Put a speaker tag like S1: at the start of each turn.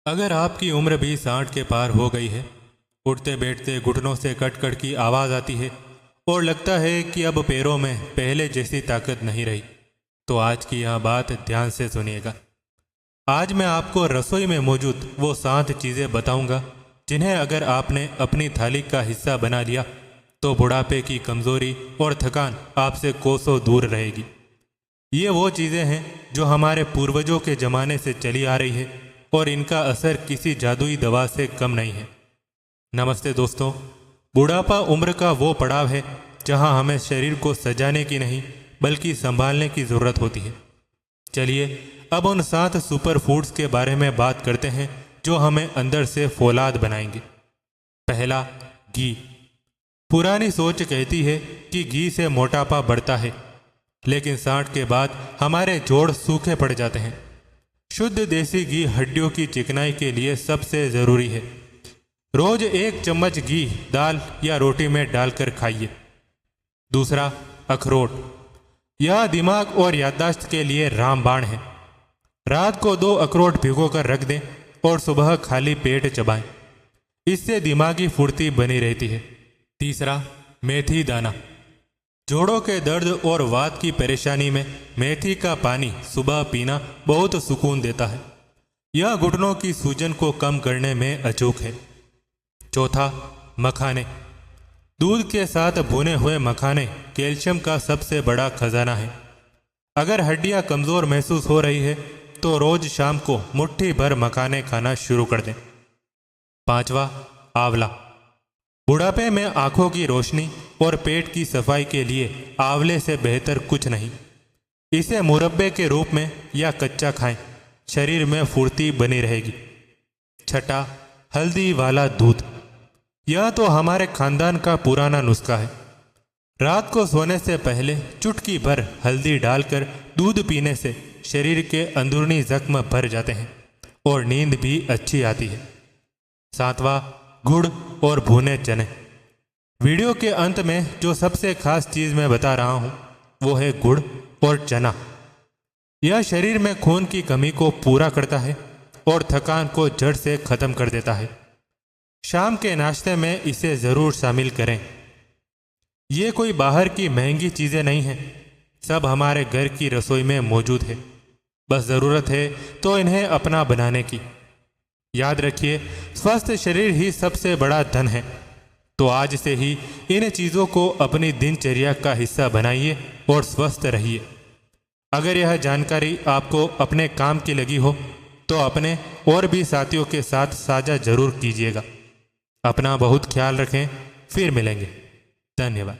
S1: अगर आपकी उम्र भी 60 के पार हो गई है, उठते बैठते घुटनों से कट की आवाज़ आती है और लगता है कि अब पैरों में पहले जैसी ताकत नहीं रही, तो आज की यह बात ध्यान से सुनिएगा। आज मैं आपको रसोई में मौजूद वो 7 चीज़ें बताऊंगा जिन्हें अगर आपने अपनी थाली का हिस्सा बना लिया तो बुढ़ापे की कमज़ोरी और थकान आपसे कोसों दूर रहेगी। ये वो चीज़ें हैं जो हमारे पूर्वजों के ज़माने से चली आ रही है और इनका असर किसी जादुई दवा से कम नहीं है। नमस्ते दोस्तों, बुढ़ापा उम्र का वो पड़ाव है जहां हमें शरीर को सजाने की नहीं बल्कि संभालने की ज़रूरत होती है। चलिए अब उन 7 सुपर फूड्स के बारे में बात करते हैं जो हमें अंदर से फौलाद बनाएंगे। पहला, घी। पुरानी सोच कहती है कि घी से मोटापा बढ़ता है, लेकिन 60 के बाद हमारे जोड़ सूखे पड़ जाते हैं। शुद्ध देसी घी हड्डियों की चिकनाई के लिए सबसे ज़रूरी है। रोज 1 चम्मच घी दाल या रोटी में डालकर खाइए। दूसरा, अखरोट। यह दिमाग और याददाश्त के लिए रामबाण है। रात को 2 अखरोट भिगोकर रख दें और सुबह खाली पेट चबाएं। इससे दिमागी फुर्ती बनी रहती है। तीसरा, मेथी दाना। जोड़ों के दर्द और वात की परेशानी में मेथी का पानी सुबह पीना बहुत सुकून देता है। यह घुटनों की सूजन को कम करने में अचूक है। चौथा, मखाने। दूध के साथ भुने हुए मखाने कैल्शियम का सबसे बड़ा खजाना है। अगर हड्डियां कमज़ोर महसूस हो रही है तो रोज शाम को मुट्ठी भर मखाने खाना शुरू कर दें। पांचवा, आंवला। बुढ़ापे में आंखों की रोशनी और पेट की सफाई के लिए आंवले से बेहतर कुछ नहीं। इसे मुरब्बे के रूप में या कच्चा खाएं, शरीर में फुर्ती बनी रहेगी। छठा, हल्दी वाला दूध। यह तो हमारे खानदान का पुराना नुस्खा है। रात को सोने से पहले चुटकी भर हल्दी डालकर दूध पीने से शरीर के अंदरूनी जख्म भर जाते हैं और नींद भी अच्छी आती है। सातवां, गुड़ और भुने चने। वीडियो के अंत में जो सबसे खास चीज़ मैं बता रहा हूँ वो है गुड़ और चना। यह शरीर में खून की कमी को पूरा करता है और थकान को जड़ से ख़त्म कर देता है। शाम के नाश्ते में इसे ज़रूर शामिल करें। ये कोई बाहर की महंगी चीज़ें नहीं हैं, सब हमारे घर की रसोई में मौजूद है। बस ज़रूरत है तो इन्हें अपना बनाने की। याद रखिए, स्वस्थ शरीर ही सबसे बड़ा धन है। तो आज से ही इन चीज़ों को अपनी दिनचर्या का हिस्सा बनाइए और स्वस्थ रहिए। अगर यह जानकारी आपको अपने काम की लगी हो तो अपने और भी साथियों के साथ साझा जरूर कीजिएगा। अपना बहुत ख्याल रखें। फिर मिलेंगे। धन्यवाद।